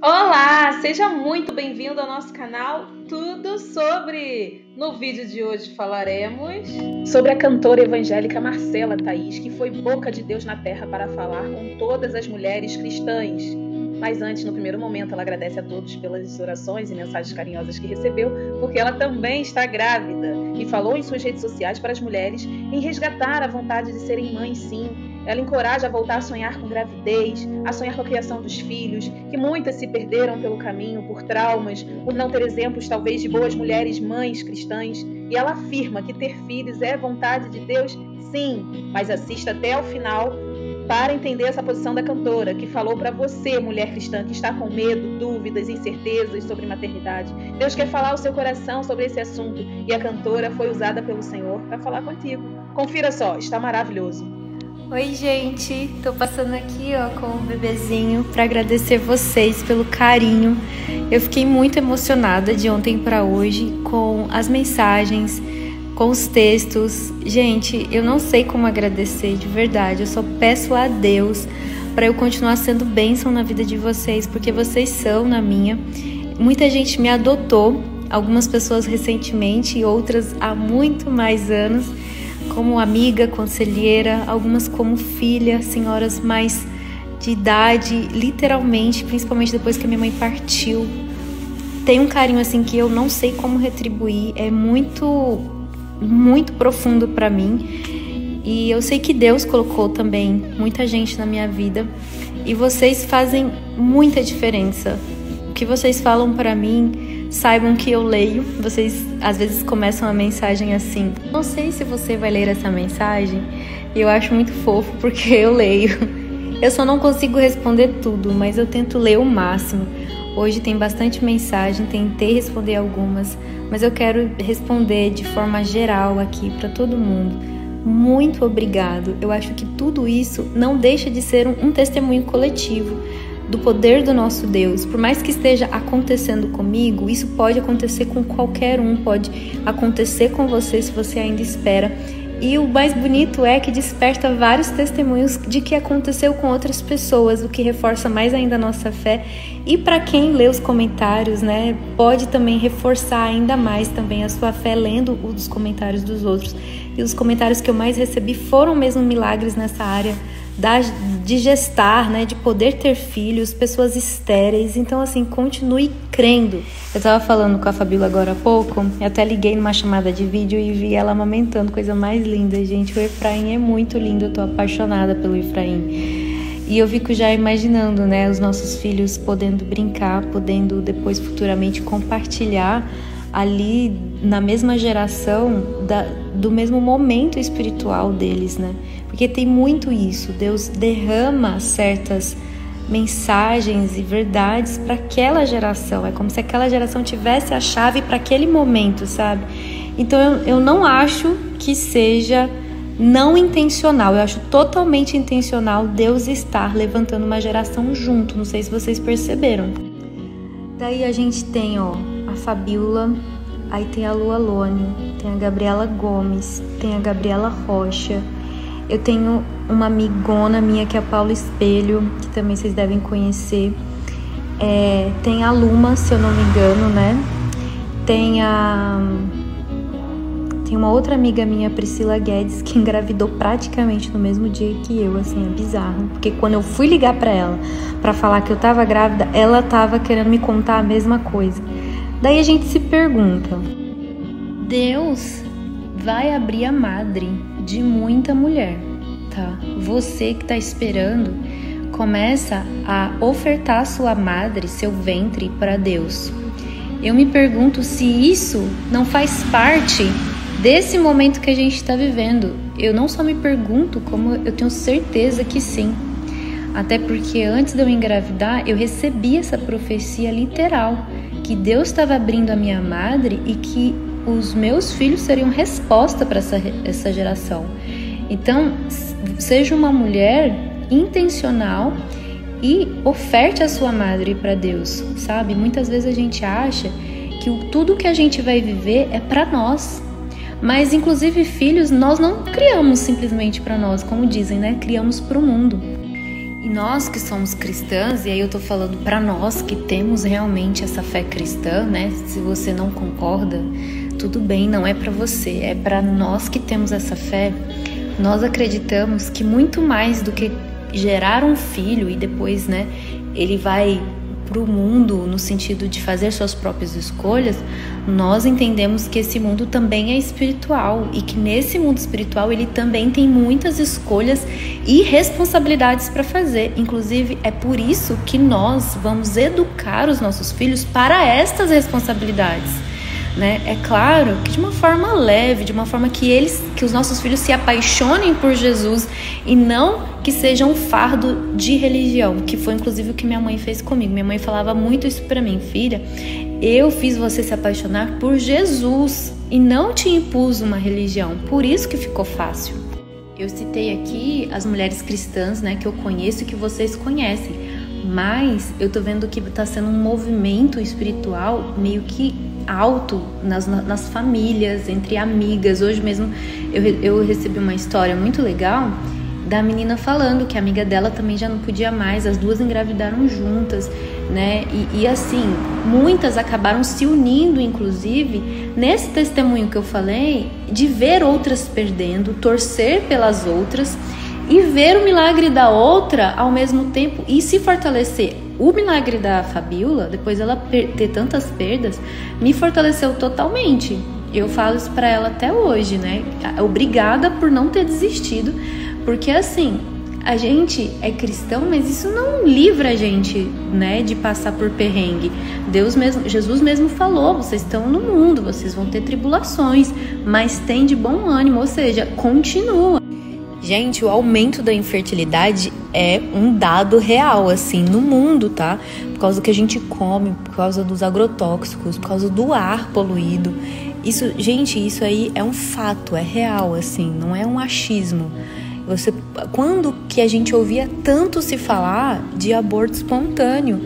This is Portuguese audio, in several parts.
Olá, seja muito bem-vindo ao nosso canal Tudo Sobre. No vídeo de hoje falaremos sobre a cantora evangélica Marcela Thaís, que foi boca de Deus na terra para falar com todas as mulheres cristãs. Mas antes, no primeiro momento, ela agradece a todos pelas orações e mensagens carinhosas que recebeu, porque ela também está grávida e falou em suas redes sociais para as mulheres em resgatar a vontade de serem mães, sim. Ela encoraja a voltar a sonhar com gravidez, a sonhar com a criação dos filhos, que muitas se perderam pelo caminho por traumas, por não ter exemplos talvez de boas mulheres mães cristãs. E ela afirma que ter filhos é vontade de Deus, sim, mas assista até o final para entender essa posição da cantora, que falou para você, mulher cristã, que está com medo, dúvidas, incertezas sobre maternidade. Deus quer falar ao seu coração sobre esse assunto e a cantora foi usada pelo Senhor para falar contigo. Confira só, está maravilhoso. Oi, gente, tô passando aqui com o bebezinho para agradecer vocês pelo carinho. Eu fiquei muito emocionada de ontem para hoje com as mensagens, com os textos. Gente, eu não sei como agradecer de verdade, eu só peço a Deus para eu continuar sendo bênção na vida de vocês, porque vocês são na minha. Muita gente me adotou, algumas pessoas recentemente e outras há muito mais anos, como amiga, conselheira, algumas como filha, senhoras mais de idade, literalmente, principalmente depois que a minha mãe partiu. Tem um carinho assim que eu não sei como retribuir, é muito, muito profundo para mim. E eu sei que Deus colocou também muita gente na minha vida e vocês fazem muita diferença. O que vocês falam para mim, saibam que eu leio. Vocês às vezes começam a mensagem assim: não sei se você vai ler essa mensagem. E eu acho muito fofo porque eu leio. Eu só não consigo responder tudo, mas eu tento ler o máximo. Hoje tem bastante mensagem, tentei responder algumas, mas eu quero responder de forma geral aqui para todo mundo. Muito obrigado. Eu acho que tudo isso não deixa de ser um testemunho coletivo do poder do nosso Deus. Por mais que esteja acontecendo comigo, isso pode acontecer com qualquer um, pode acontecer com você se você ainda espera. E o mais bonito é que desperta vários testemunhos de que aconteceu com outras pessoas, o que reforça mais ainda a nossa fé. E para quem lê os comentários, né, pode também reforçar ainda mais também a sua fé lendo os comentários dos outros. E os comentários que eu mais recebi foram mesmo milagres nessa área de gestar, né, de poder ter filhos, pessoas estéreis. Então, assim, continue crendo. Eu tava falando com a Fabíola agora há pouco, eu até liguei numa chamada de vídeo e vi ela amamentando, coisa mais linda, gente. O Efraim é muito lindo, eu tô apaixonada pelo Efraim. E eu fico já imaginando, né, os nossos filhos podendo brincar, podendo depois futuramente compartilhar ali na mesma geração do mesmo momento espiritual deles, né? Porque tem muito isso, Deus derrama certas mensagens e verdades para aquela geração, é como se aquela geração tivesse a chave para aquele momento, sabe? Então eu não acho que seja não intencional, eu acho totalmente intencional Deus estar levantando uma geração junto, não sei se vocês perceberam. Daí a gente tem, a Fabíola, aí tem a Lu Alone, tem a Gabriela Gomes, tem a Gabriela Rocha. Eu tenho uma amigona minha que é a Paula Espelho, que também vocês devem conhecer. Tem a Luma, se eu não me engano, né? Tem uma outra amiga minha, Priscila Guedes, que engravidou praticamente no mesmo dia que eu, assim, é bizarro. Porque quando eu fui ligar pra ela pra falar que eu tava grávida, ela tava querendo me contar a mesma coisa. Daí a gente se pergunta, Deus vai abrir a madre de muita mulher, tá? Você que tá esperando, começa a ofertar sua madre, seu ventre para Deus. Eu me pergunto se isso não faz parte desse momento que a gente está vivendo. Eu não só me pergunto, como eu tenho certeza que sim. Até porque antes de eu engravidar, eu recebi essa profecia literal, que Deus estava abrindo a minha madre e que os meus filhos seriam resposta para essa geração. Então, seja uma mulher intencional e oferte a sua madre para Deus, sabe? Muitas vezes a gente acha que tudo que a gente vai viver é para nós. Mas, inclusive, filhos, nós não criamos simplesmente para nós, como dizem, né? Criamos para o mundo. E nós que somos cristãs, e aí eu tô falando para nós que temos realmente essa fé cristã, né? Se você não concorda, tudo bem, não é para você, é para nós que temos essa fé. Nós acreditamos que muito mais do que gerar um filho e depois, né, ele vai para o mundo no sentido de fazer suas próprias escolhas, nós entendemos que esse mundo também é espiritual e que nesse mundo espiritual ele também tem muitas escolhas e responsabilidades para fazer. Inclusive, é por isso que nós vamos educar os nossos filhos para estas responsabilidades, né? É claro que de uma forma leve, de uma forma que os nossos filhos se apaixonem por Jesus e não que seja um fardo de religião, que foi inclusive o que minha mãe fez comigo. Minha mãe falava muito isso para mim: filha, eu fiz você se apaixonar por Jesus e não te impus uma religião, por isso que ficou fácil. Eu citei aqui as mulheres cristãs, né, que eu conheço e que vocês conhecem, mas eu tô vendo que tá sendo um movimento espiritual meio que alto nas famílias, entre amigas. Hoje mesmo eu recebi uma história muito legal da menina falando que a amiga dela também já não podia mais, as duas engravidaram juntas, né? E assim, muitas acabaram se unindo, inclusive, nesse testemunho que eu falei, de ver outras perdendo, torcer pelas outras e ver o milagre da outra ao mesmo tempo e se fortalecer. O milagre da Fabiola, depois ela ter tantas perdas, me fortaleceu totalmente. Eu falo isso pra ela até hoje, né? Obrigada por não ter desistido, porque assim, a gente é cristão, mas isso não livra a gente, né, de passar por perrengue. Jesus mesmo falou: vocês estão no mundo, vocês vão ter tribulações, mas tem de bom ânimo, ou seja, continua. Gente, o aumento da infertilidade é um dado real, assim, no mundo, tá? Por causa do que a gente come, por causa dos agrotóxicos, por causa do ar poluído. Isso, gente, isso aí é um fato, é real, assim, não é um achismo. Quando que a gente ouvia tanto se falar de aborto espontâneo?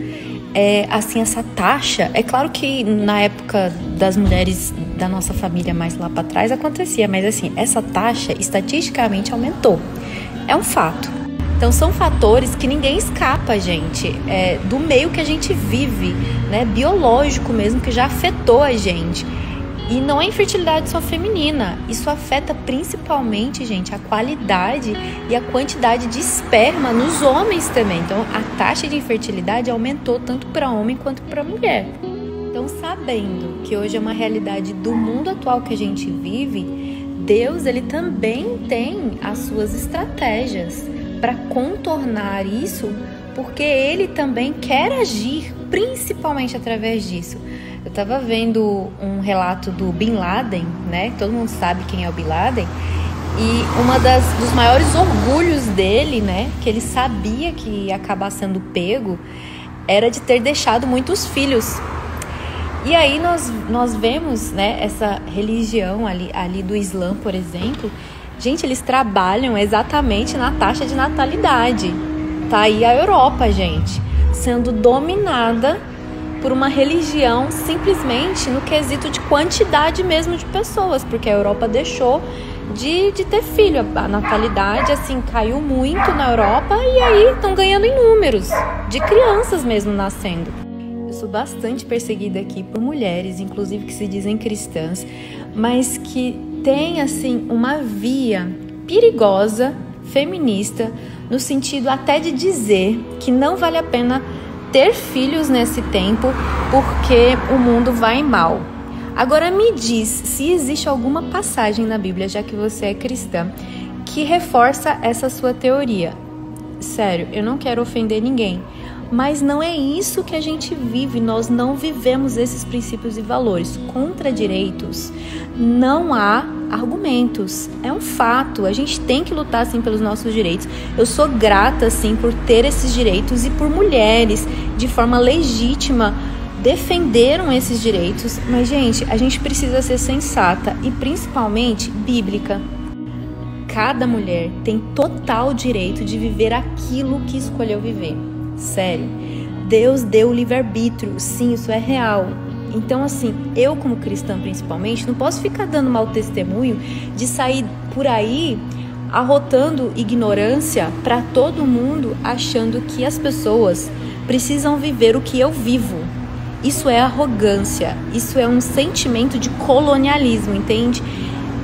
Assim, essa taxa, é claro que na época das mulheres da nossa família mais lá para trás acontecia, mas assim, essa taxa estatisticamente aumentou, é um fato. Então são fatores que ninguém escapa, gente, do meio que a gente vive, né, biológico mesmo, que já afetou a gente. E não é infertilidade só feminina, isso afeta principalmente, gente, a qualidade e a quantidade de esperma nos homens também. Então, a taxa de infertilidade aumentou tanto para homem quanto para mulher. Então, sabendo que hoje é uma realidade do mundo atual que a gente vive, Deus, ele também tem as suas estratégias para contornar isso, porque ele também quer agir, principalmente através disso. Eu estava vendo um relato do Bin Laden, né? Todo mundo sabe quem é o Bin Laden. E dos maiores orgulhos dele, né, que ele sabia que ia acabar sendo pego, era de ter deixado muitos filhos. E aí nós vemos, né, essa religião ali do Islã, por exemplo. Gente, eles trabalham exatamente na taxa de natalidade. Tá aí a Europa, gente, sendo dominada por uma religião simplesmente no quesito de quantidade mesmo de pessoas, porque a Europa deixou de ter filho. A natalidade, assim, caiu muito na Europa e aí estão ganhando em números de crianças mesmo nascendo. Eu sou bastante perseguida aqui por mulheres, inclusive que se dizem cristãs, mas que têm, assim, uma via perigosa, feminista, no sentido até de dizer que não vale a pena ter filhos nesse tempo porque o mundo vai mal. Agora me diz se existe alguma passagem na Bíblia, já que você é cristã, que reforça essa sua teoria. Sério, eu não quero ofender ninguém, mas não é isso que a gente vive. Nós não vivemos esses princípios e valores. Contra direitos não há argumentos, é um fato. A gente tem que lutar sim pelos nossos direitos. Eu sou grata sim por ter esses direitos e por mulheres de forma legítima defenderam esses direitos, mas gente, a gente precisa ser sensata e principalmente bíblica. Cada mulher tem total direito de viver aquilo que escolheu viver. Sério, Deus deu o livre-arbítrio, sim, isso é real. Então, assim, eu como cristã principalmente, não posso ficar dando mau testemunho de sair por aí arrotando ignorância para todo mundo, achando que as pessoas precisam viver o que eu vivo. Isso é arrogância, isso é um sentimento de colonialismo, entende?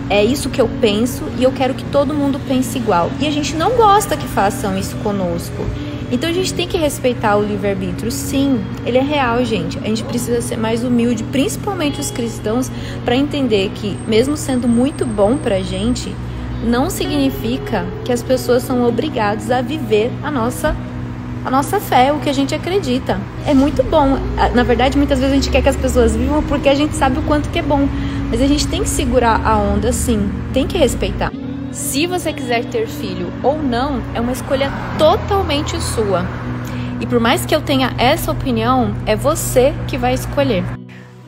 É isso que eu penso e eu quero que todo mundo pense igual. E a gente não gosta que façam isso conosco. Então a gente tem que respeitar o livre-arbítrio. Sim, ele é real, gente. A gente precisa ser mais humilde, principalmente os cristãos, para entender que, mesmo sendo muito bom pra gente, não significa que as pessoas são obrigadas a viver a nossa fé, o que a gente acredita. É muito bom. Na verdade, muitas vezes a gente quer que as pessoas vivam porque a gente sabe o quanto que é bom. Mas a gente tem que segurar a onda, sim. Tem que respeitar. Se você quiser ter filho ou não, é uma escolha totalmente sua. E por mais que eu tenha essa opinião, é você que vai escolher.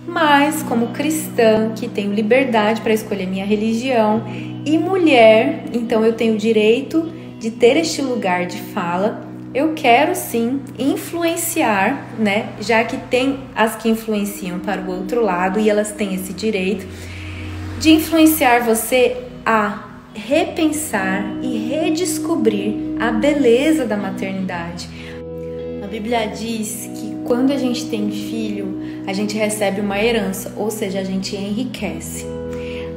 Mas, como cristã, que tenho liberdade para escolher minha religião, e mulher, então eu tenho o direito de ter este lugar de fala, eu quero sim influenciar, né? Já que tem as que influenciam para o outro lado e elas têm esse direito de influenciar você a repensar e redescobrir a beleza da maternidade. A Bíblia diz que quando a gente tem filho, a gente recebe uma herança, ou seja, a gente enriquece.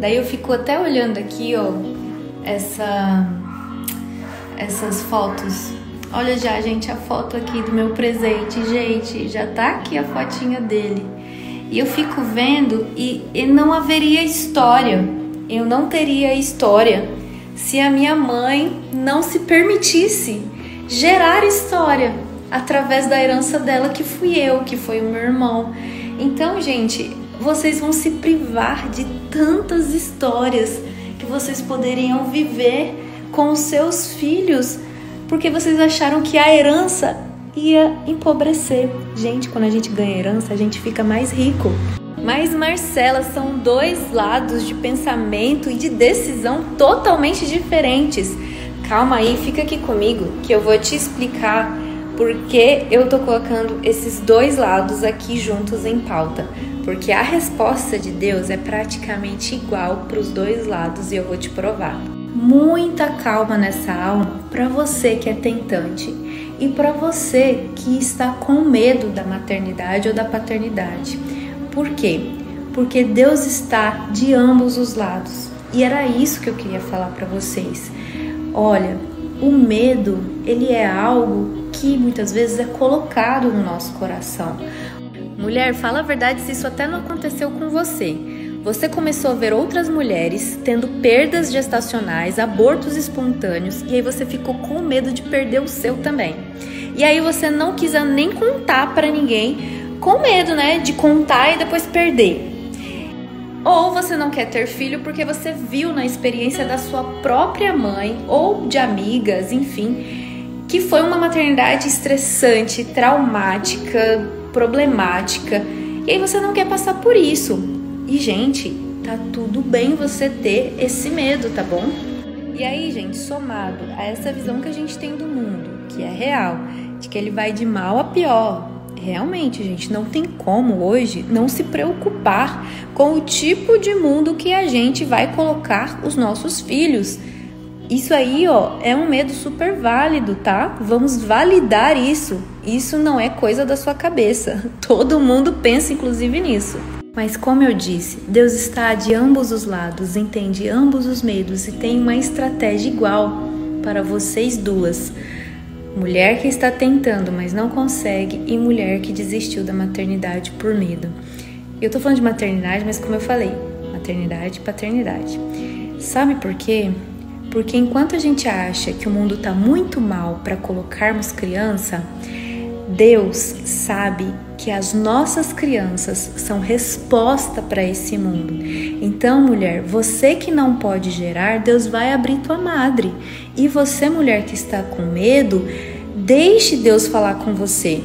Daí eu fico até olhando aqui, ó, essas fotos. Olha já, gente, a foto aqui do meu presente. Gente, já tá aqui a fotinha dele. E eu fico vendo e não haveria história. Eu não teria história se a minha mãe não se permitisse gerar história através da herança dela, que fui eu, que foi o meu irmão. Então, gente, vocês vão se privar de tantas histórias que vocês poderiam viver com os seus filhos, porque vocês acharam que a herança ia empobrecer. Gente, quando a gente ganha herança, a gente fica mais rico. Mas, Marcela, são dois lados de pensamento e de decisão totalmente diferentes. Calma aí, fica aqui comigo que eu vou te explicar por que eu tô colocando esses dois lados aqui juntos em pauta. Porque a resposta de Deus é praticamente igual para os dois lados e eu vou te provar. Muita calma nessa aula para você que é tentante e para você que está com medo da maternidade ou da paternidade. Por quê? Porque Deus está de ambos os lados. E era isso que eu queria falar para vocês. Olha, o medo, ele é algo que muitas vezes é colocado no nosso coração. Mulher, fala a verdade se isso até não aconteceu com você. Você começou a ver outras mulheres tendo perdas gestacionais, abortos espontâneos, e aí você ficou com medo de perder o seu também. E aí você não quis nem contar para ninguém, com medo, né, de contar e depois perder. Ou você não quer ter filho porque você viu na experiência da sua própria mãe ou de amigas, enfim, que foi uma maternidade estressante, traumática, problemática, e aí você não quer passar por isso. E, gente, tá tudo bem você ter esse medo, tá bom? E aí, gente, somado a essa visão que a gente tem do mundo, que é real, de que ele vai de mal a pior, realmente, gente, não tem como hoje não se preocupar com o tipo de mundo que a gente vai colocar os nossos filhos. Isso aí, ó, é um medo super válido, tá? Vamos validar isso. Isso não é coisa da sua cabeça. Todo mundo pensa, inclusive, nisso. Mas como eu disse, Deus está de ambos os lados, entende ambos os medos e tem uma estratégia igual para vocês duas. Mulher que está tentando, mas não consegue, e mulher que desistiu da maternidade por medo. Eu tô falando de maternidade, mas como eu falei, maternidade e paternidade. Sabe por quê? Porque enquanto a gente acha que o mundo tá muito mal para colocarmos criança, Deus sabe que as nossas crianças são resposta para esse mundo. Então, mulher, você que não pode gerar, Deus vai abrir tua madre. E você, mulher que está com medo, deixe Deus falar com você.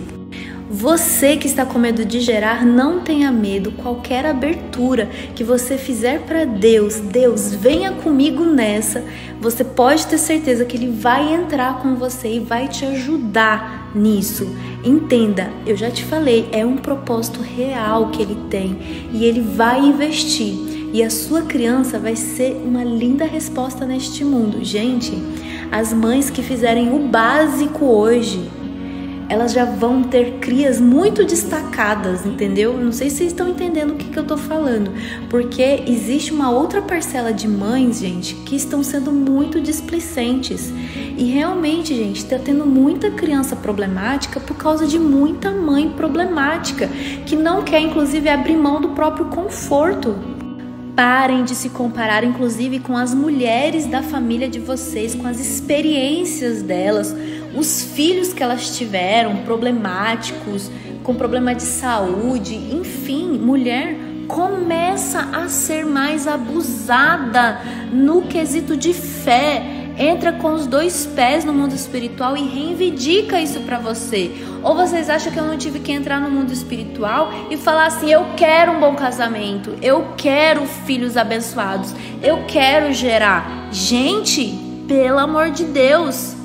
Você que está com medo de gerar, não tenha medo. Qualquer abertura que você fizer para Deus, Deus, venha comigo nessa. Você pode ter certeza que Ele vai entrar com você e vai te ajudar nisso. Entenda, eu já te falei, é um propósito real que Ele tem e Ele vai investir. e a sua criança vai ser uma linda resposta neste mundo. Gente, as mães que fizerem o básico hoje, elas já vão ter crias muito destacadas, entendeu? Não sei se vocês estão entendendo o que eu tô falando, porque existe uma outra parcela de mães, gente, que estão sendo muito displicentes. E realmente, gente, tá tendo muita criança problemática por causa de muita mãe problemática, que não quer, inclusive, abrir mão do próprio conforto. Parem de se comparar, inclusive, com as mulheres da família de vocês, com as experiências delas, os filhos que elas tiveram, problemáticos, com problema de saúde, enfim, mulher começa a ser mais abusada no quesito de fé, entra com os 2 pés no mundo espiritual e reivindica isso pra você. Ou vocês acham que eu não tive que entrar no mundo espiritual e falar assim, eu quero um bom casamento, eu quero filhos abençoados, eu quero gerar. Gente, pelo amor de Deus,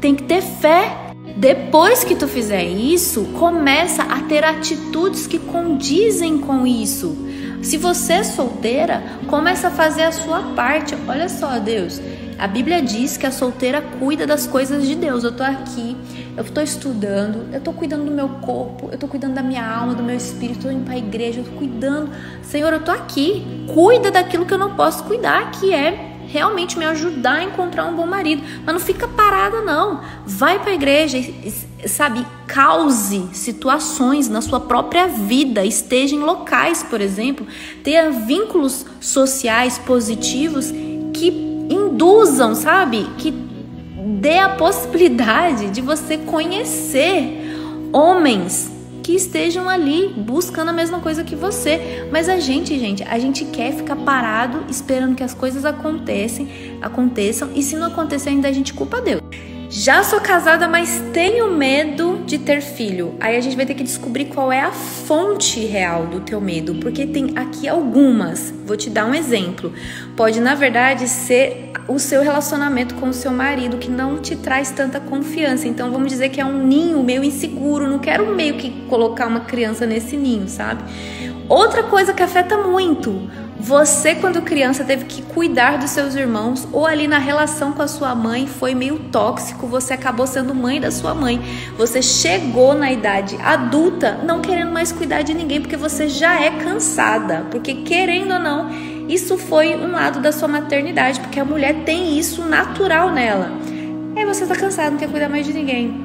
tem que ter fé. Depois que tu fizer isso, começa a ter atitudes que condizem com isso. Se você é solteira, começa a fazer a sua parte. Olha só, Deus, a Bíblia diz que a solteira cuida das coisas de Deus. Eu tô aqui, eu tô estudando, eu tô cuidando do meu corpo, eu tô cuidando da minha alma, do meu espírito, eu tô indo pra igreja, eu tô cuidando. Senhor, eu tô aqui, cuida daquilo que eu não posso cuidar, que é realmente me ajudar a encontrar um bom marido. Mas não fica parada, não. Vai pra igreja, sabe? Cause situações na sua própria vida. Esteja em locais, por exemplo. Tenha vínculos sociais positivos que induzam, sabe? Que dê a possibilidade de você conhecer homens que estejam ali buscando a mesma coisa que você. Mas a gente quer ficar parado esperando que as coisas aconteçam, e se não acontecer ainda a gente culpa Deus. Já sou casada, mas tenho medo de ter filho. Aí a gente vai ter que descobrir qual é a fonte real do teu medo, porque tem aqui algumas. Vou te dar um exemplo. Pode, na verdade, ser o seu relacionamento com o seu marido que não te traz tanta confiança. Então vamos dizer que é um ninho meio inseguro. Não quero meio que colocar uma criança nesse ninho, sabe? Outra coisa que afeta muito: você, quando criança, teve que cuidar dos seus irmãos, ou ali na relação com a sua mãe foi meio tóxico, você acabou sendo mãe da sua mãe. Você chegou na idade adulta não querendo mais cuidar de ninguém, porque você já é cansada. Porque, querendo ou não, isso foi um lado da sua maternidade, porque a mulher tem isso natural nela. Aí você tá cansado, não quer cuidar mais de ninguém.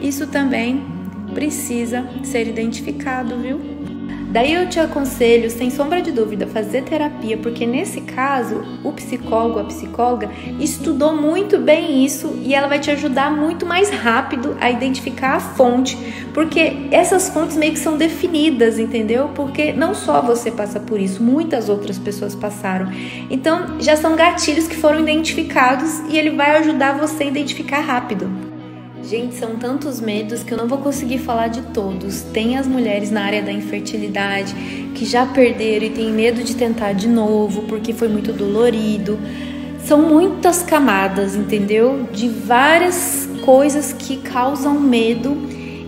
Isso também precisa ser identificado, viu? Daí eu te aconselho, sem sombra de dúvida, fazer terapia, porque nesse caso, o psicólogo, a psicóloga, estudou muito bem isso e ela vai te ajudar muito mais rápido a identificar a fonte, porque essas fontes meio que são definidas, entendeu? Porque não só você passa por isso, muitas outras pessoas passaram. Então, já são gatilhos que foram identificados e ele vai ajudar você a identificar rápido. Gente, são tantos medos que eu não vou conseguir falar de todos. Tem as mulheres na área da infertilidade que já perderam e tem medo de tentar de novo porque foi muito dolorido. São muitas camadas, entendeu? De várias coisas que causam medo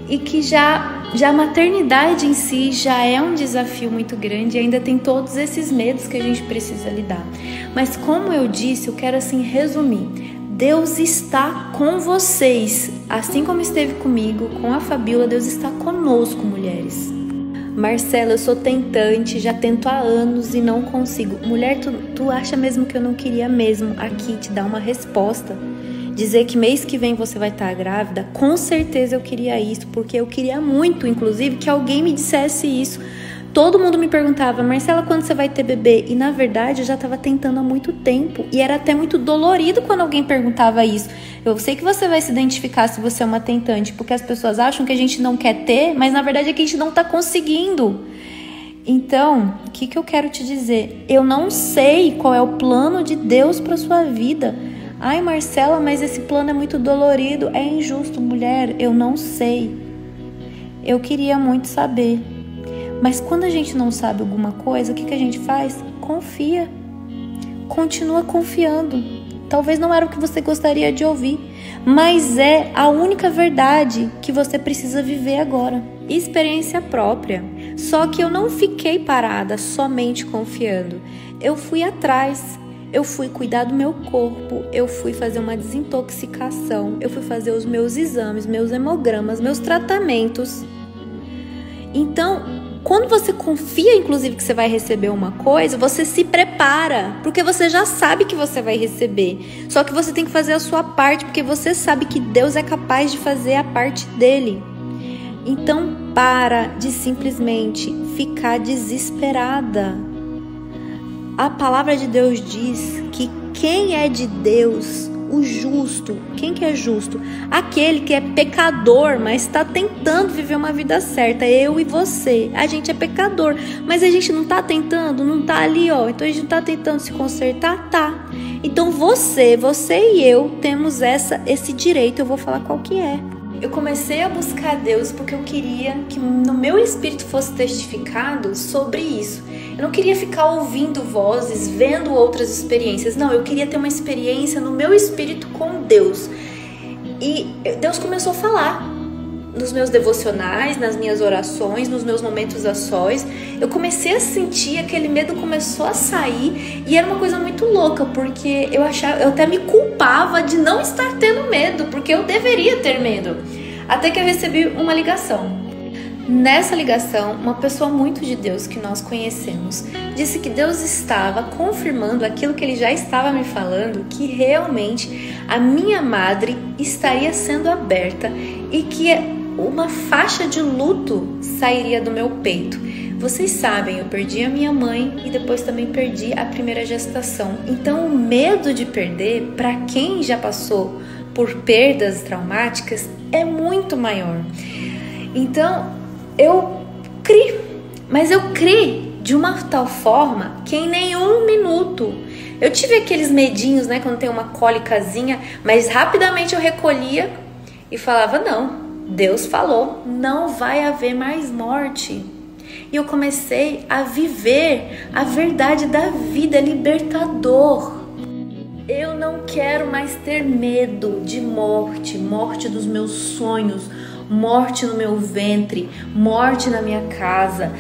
e que já a maternidade em si já é um desafio muito grande e ainda tem todos esses medos que a gente precisa lidar. Mas como eu disse, eu quero assim resumir. Deus está com vocês, assim como esteve comigo, com a Fabíola. Deus está conosco, mulheres. Marcela, eu sou tentante, já tento há anos e não consigo. Mulher, tu acha mesmo que eu não queria mesmo aqui te dar uma resposta? Dizer que mês que vem você vai estar grávida? Com certeza eu queria isso, porque eu queria muito, inclusive, que alguém me dissesse isso. Todo mundo me perguntava, Marcela, quando você vai ter bebê? E na verdade eu já estava tentando há muito tempo e era até muito dolorido quando alguém perguntava isso. Eu sei que você vai se identificar se você é uma tentante, porque as pessoas acham que a gente não quer ter, mas na verdade é que a gente não está conseguindo. Então, o que eu quero te dizer? Eu não sei qual é o plano de Deus para sua vida. Ai, Marcela, mas esse plano é muito dolorido, é injusto, mulher, eu não sei. Eu queria muito saber. Mas quando a gente não sabe alguma coisa, o que a gente faz? Confia. Continua confiando. Talvez não era o que você gostaria de ouvir, mas é a única verdade que você precisa viver agora. experiência própria. Só que eu não fiquei parada somente confiando. Eu fui atrás, eu fui cuidar do meu corpo, eu fui fazer uma desintoxicação, eu fui fazer os meus exames, meus hemogramas, meus tratamentos. Então, quando você confia, inclusive, que você vai receber uma coisa, você se prepara, porque você já sabe que você vai receber. Só que você tem que fazer a sua parte, porque você sabe que Deus é capaz de fazer a parte dele. Então, para de simplesmente ficar desesperada. A palavra de Deus diz que quem é de Deus, o justo, quem que é justo? Aquele que é pecador, mas está tentando viver uma vida certa. Eu e você, a gente é pecador, mas a gente não está tentando, não está ali, ó. Então a gente não está tentando se consertar, tá? Então você e eu temos esse direito. Eu vou falar qual que é. Eu comecei a buscar Deus porque eu queria que no meu espírito fosse testificado sobre isso. Eu não queria ficar ouvindo vozes, vendo outras experiências. Não, eu queria ter uma experiência no meu espírito com Deus. E Deus começou a falar nos meus devocionais, nas minhas orações, nos meus momentos a sós. Eu comecei a sentir, aquele medo começou a sair. E era uma coisa muito louca, porque eu até me culpava de não estar tendo medo, porque eu deveria ter medo. Até que eu recebi uma ligação. Nessa ligação, uma pessoa muito de Deus que nós conhecemos disse que Deus estava confirmando aquilo que ele já estava me falando, que realmente a minha madre estaria sendo aberta e que uma faixa de luto sairia do meu peito. Vocês sabem, eu perdi a minha mãe e depois também perdi a primeira gestação. Então o medo de perder, para quem já passou por perdas traumáticas, é muito maior. Então eu criei, mas eu criei de uma tal forma que em nenhum minuto eu tive aqueles medinhos, né, quando tem uma cólicazinha, mas rapidamente eu recolhia e falava, não, Deus falou, não vai haver mais morte. E eu comecei a viver a verdade da vida, libertador. Eu não quero mais ter medo de morte, morte dos meus sonhos, morte no meu ventre, morte na minha casa.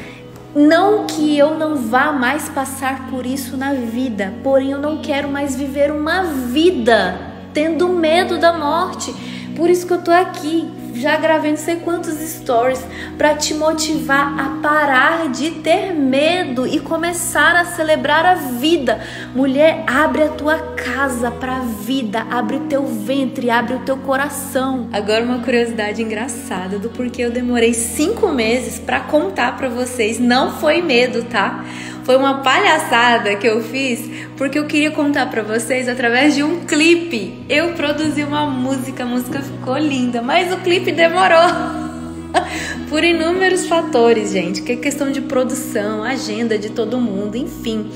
Não que eu não vá mais passar por isso na vida, porém eu não quero mais viver uma vida tendo medo da morte. Por isso que eu tô aqui, já gravei não sei quantos stories para te motivar a parar de ter medo e começar a celebrar a vida. Mulher, abre a tua casa para a vida, abre o teu ventre, abre o teu coração. Agora uma curiosidade engraçada do porquê eu demorei 5 meses para contar para vocês. Não foi medo, tá? Foi uma palhaçada que eu fiz porque eu queria contar pra vocês através de um clipe. Eu produzi uma música, a música ficou linda, mas o clipe demorou. Por inúmeros fatores, gente, que é questão de produção, agenda de todo mundo, enfim.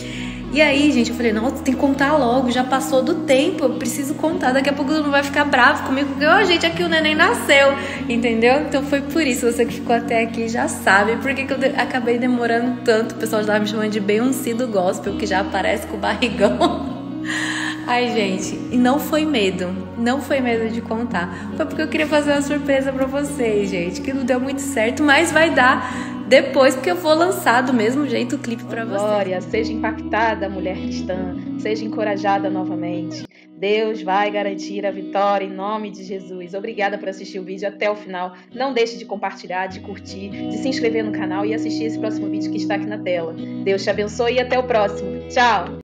E aí, gente, eu falei, não, tem que contar logo, já passou do tempo, eu preciso contar, daqui a pouco não vai ficar bravo comigo, porque, gente, aqui o neném nasceu, entendeu? Então foi por isso, você que ficou até aqui já sabe por que eu acabei demorando tanto. O pessoal já tava me chamando de Beyoncé do gospel, que já aparece com o barrigão. Ai, gente, e não foi medo de contar, foi porque eu queria fazer uma surpresa pra vocês, gente, que não deu muito certo, mas vai dar depois, porque eu vou lançar do mesmo jeito o clipe pra vocês. Glória, seja impactada, mulher cristã, seja encorajada novamente. Deus vai garantir a vitória em nome de Jesus. Obrigada por assistir o vídeo até o final. Não deixe de compartilhar, de curtir, de se inscrever no canal e assistir esse próximo vídeo que está aqui na tela. Deus te abençoe e até o próximo. Tchau!